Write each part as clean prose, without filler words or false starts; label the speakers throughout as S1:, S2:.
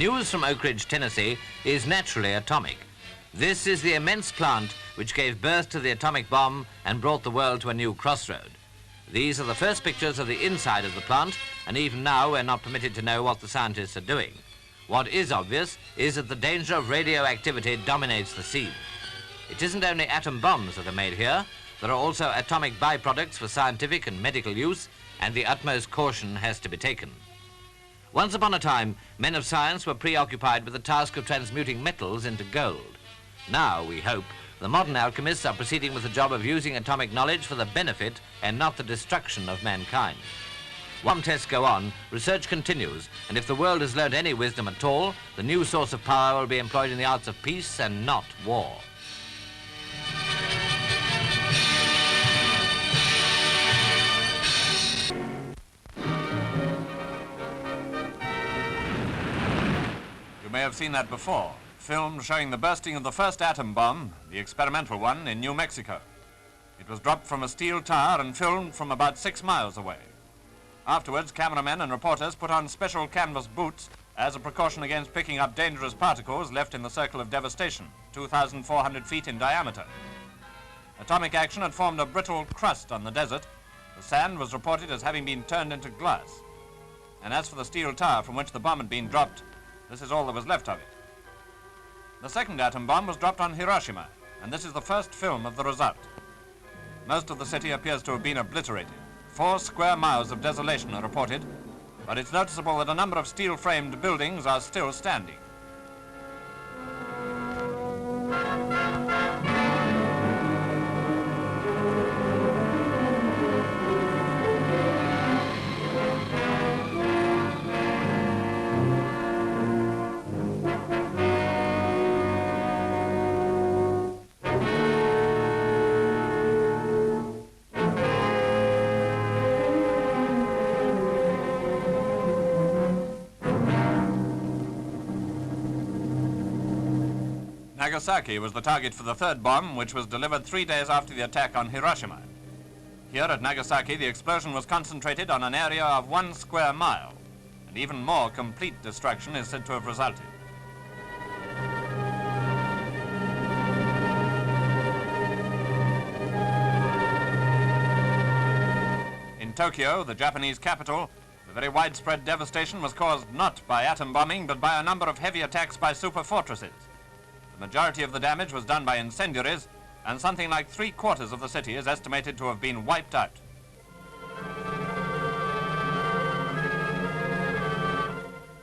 S1: News from Oak Ridge, Tennessee is naturally atomic. This is the immense plant which gave birth to the atomic bomb and brought the world to a new crossroad. These are the first pictures of the inside of the plant, and even now we're not permitted to know what the scientists are doing. What is obvious is that the danger of radioactivity dominates the scene. It isn't only atom bombs that are made here, there are also atomic byproducts for scientific and medical use, and the utmost caution has to be taken. Once upon a time, men of science were preoccupied with the task of transmuting metals into gold. Now, we hope, the modern alchemists are proceeding with the job of using atomic knowledge for the benefit and not the destruction of mankind. While tests go on, research continues, and if the world has learnt any wisdom at all, the new source of power will be employed in the arts of peace and not war.
S2: You may have seen that before. Film showing the bursting of the first atom bomb, the experimental one, in New Mexico. It was dropped from a steel tower and filmed from about 6 miles away. Afterwards, cameramen and reporters put on special canvas boots as a precaution against picking up dangerous particles left in the circle of devastation, 2,400 feet in diameter. Atomic action had formed a brittle crust on the desert. The sand was reported as having been turned into glass. And as for the steel tower from which the bomb had been dropped, this is all that was left of it. The second atom bomb was dropped on Hiroshima, and this is the first film of the result. Most of the city appears to have been obliterated. 4 square miles of desolation are reported, but it's noticeable that a number of steel-framed buildings are still standing. Nagasaki was the target for the third bomb, which was delivered 3 days after the attack on Hiroshima. Here at Nagasaki, the explosion was concentrated on an area of 1 square mile, and even more complete destruction is said to have resulted. In Tokyo, the Japanese capital, the very widespread devastation was caused not by atom bombing, but by a number of heavy attacks by superfortresses. The majority of the damage was done by incendiaries, and something like 3/4 of the city is estimated to have been wiped out.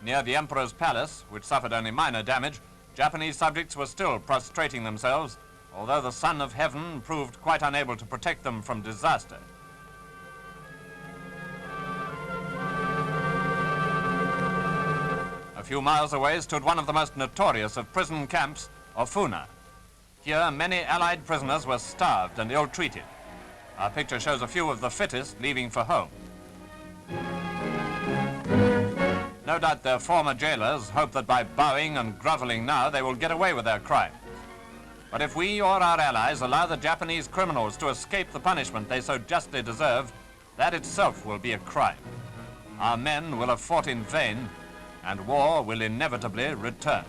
S2: Near the Emperor's Palace, which suffered only minor damage, Japanese subjects were still prostrating themselves, although the Son of Heaven proved quite unable to protect them from disaster. A few miles away stood one of the most notorious of prison camps, Ofuna. Here, many Allied prisoners were starved and ill-treated. Our picture shows a few of the fittest leaving for home. No doubt their former jailers hope that by bowing and groveling now, they will get away with their crimes. But if we or our allies allow the Japanese criminals to escape the punishment they so justly deserve, that itself will be a crime. Our men will have fought in vain, and war will inevitably return.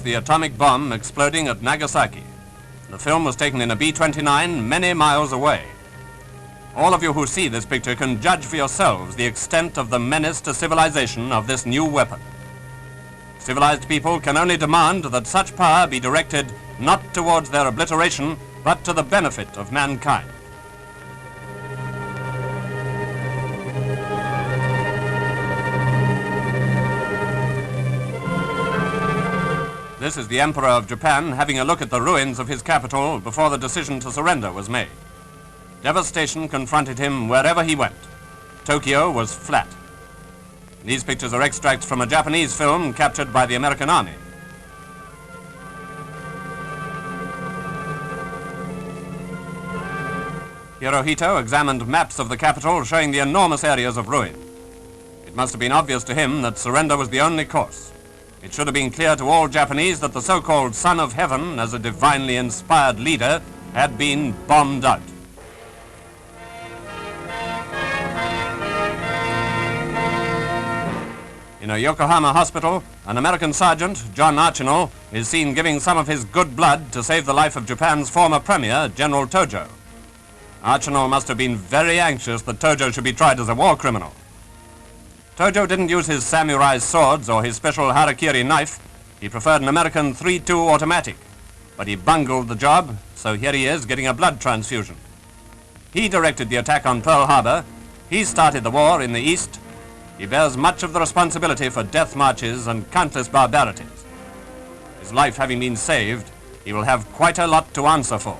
S2: the atomic bomb exploding at Nagasaki. The film was taken in a B-29 many miles away. All of you who see this picture can judge for yourselves the extent of the menace to civilization of this new weapon. Civilized people can only demand that such power be directed not towards their obliteration, but to the benefit of mankind. This is the Emperor of Japan having a look at the ruins of his capital before the decision to surrender was made. Devastation confronted him wherever he went. Tokyo was flat. These pictures are extracts from a Japanese film captured by the American Army. Hirohito examined maps of the capital showing the enormous areas of ruin. It must have been obvious to him that surrender was the only course. It should have been clear to all Japanese that the so-called Son of Heaven, as a divinely inspired leader, had been bombed out. In a Yokohama hospital, an American sergeant, John Archinal, is seen giving some of his good blood to save the life of Japan's former premier, General Tojo. Archinal must have been very anxious that Tojo should be tried as a war criminal. Tojo didn't use his samurai swords or his special harakiri knife. He preferred an American .32 automatic. But he bungled the job, so here he is getting a blood transfusion. He directed the attack on Pearl Harbor. He started the war in the East. He bears much of the responsibility for death marches and countless barbarities. His life having been saved, he will have quite a lot to answer for.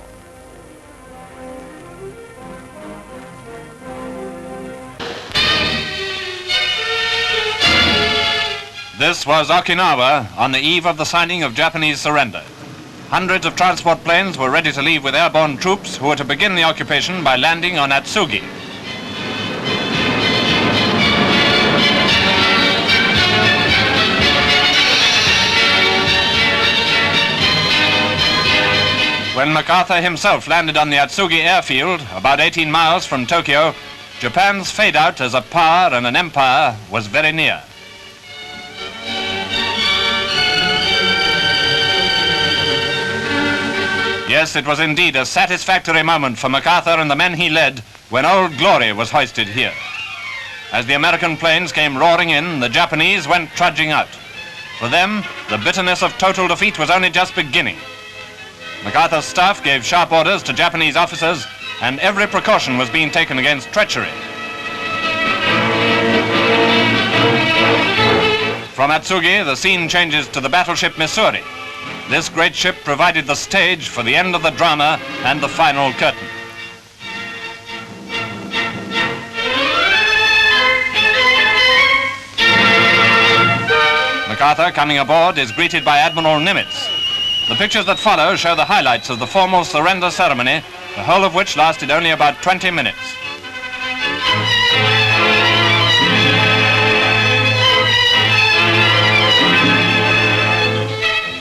S3: This was Okinawa on the eve of the signing of Japanese surrender. Hundreds of transport planes were ready to leave with airborne troops who were to begin the occupation by landing on Atsugi. When MacArthur himself landed on the Atsugi airfield, about 18 miles from Tokyo, Japan's fade-out as a power and an empire was very near. Yes, it was indeed a satisfactory moment for MacArthur and the men he led when Old Glory was hoisted here. As the American planes came roaring in, the Japanese went trudging out. For them, the bitterness of total defeat was only just beginning. MacArthur's staff gave sharp orders to Japanese officers, and every precaution was being taken against treachery. From Atsugi, the scene changes to the battleship Missouri. This great ship provided the stage for the end of the drama and the final curtain. MacArthur, coming aboard, is greeted by Admiral Nimitz. The pictures that follow show the highlights of the formal surrender ceremony, the whole of which lasted only about 20 minutes.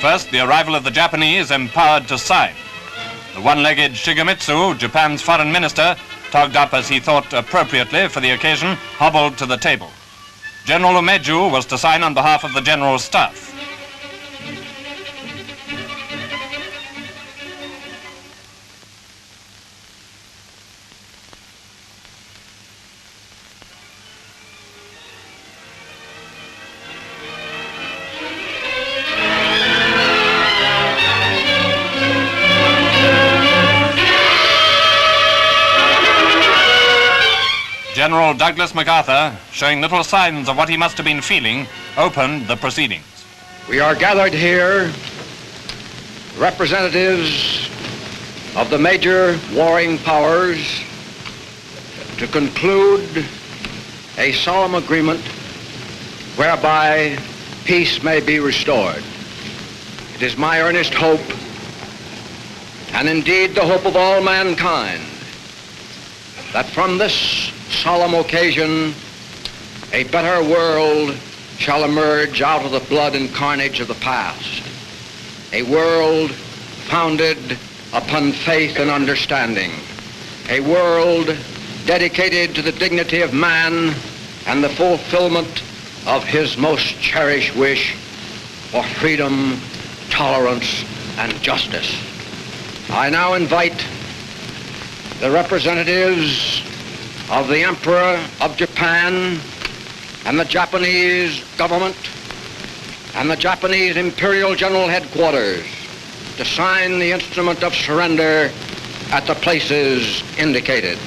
S3: First, the arrival of the Japanese empowered to sign. The one-legged Shigemitsu, Japan's foreign minister, togged up as he thought appropriately for the occasion, hobbled to the table. General Umeju was to sign on behalf of the General Staff. General Douglas MacArthur, showing little signs of what he must have been feeling, opened the proceedings.
S4: We are gathered here, representatives of the major warring powers, to conclude a solemn agreement whereby peace may be restored. It is my earnest hope, and indeed the hope of all mankind, that from this solemn occasion, a better world shall emerge out of the blood and carnage of the past. A world founded upon faith and understanding. A world dedicated to the dignity of man and the fulfillment of his most cherished wish for freedom tolerance, and justice. I now invite the representatives of the Emperor of Japan and the Japanese government and the Japanese Imperial General Headquarters to sign the instrument of surrender at the places indicated.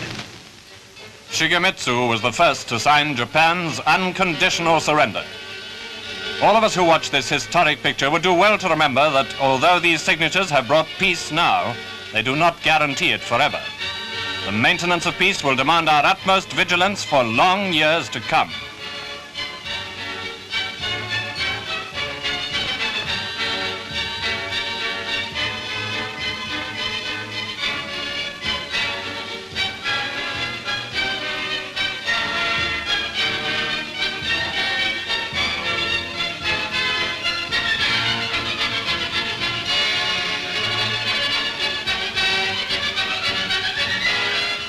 S3: Shigemitsu was the first to sign Japan's unconditional surrender. All of us who watch this historic picture would do well to remember that although these signatures have brought peace now, they do not guarantee it forever. The maintenance of peace will demand our utmost vigilance for long years to come.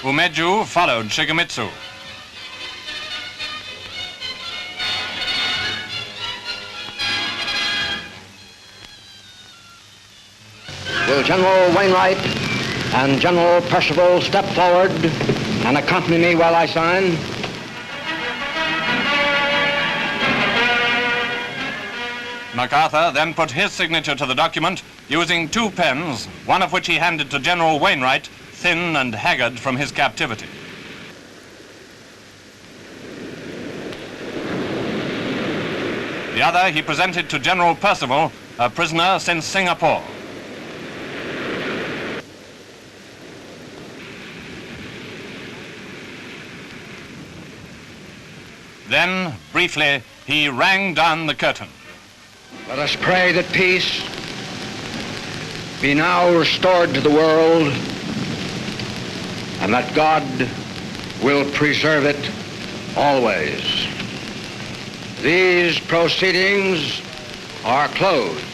S3: Umeju followed Shigemitsu.
S4: Will General Wainwright and General Percival step forward and accompany me while I sign?
S3: MacArthur then put his signature to the document using 2 pens, one of which he handed to General Wainwright, thin and haggard from his captivity. The other he presented to General Percival, a prisoner since Singapore. Then, briefly, he rang down the curtain.
S4: Let us pray that peace be now restored to the world and that God will preserve it always. These proceedings are closed.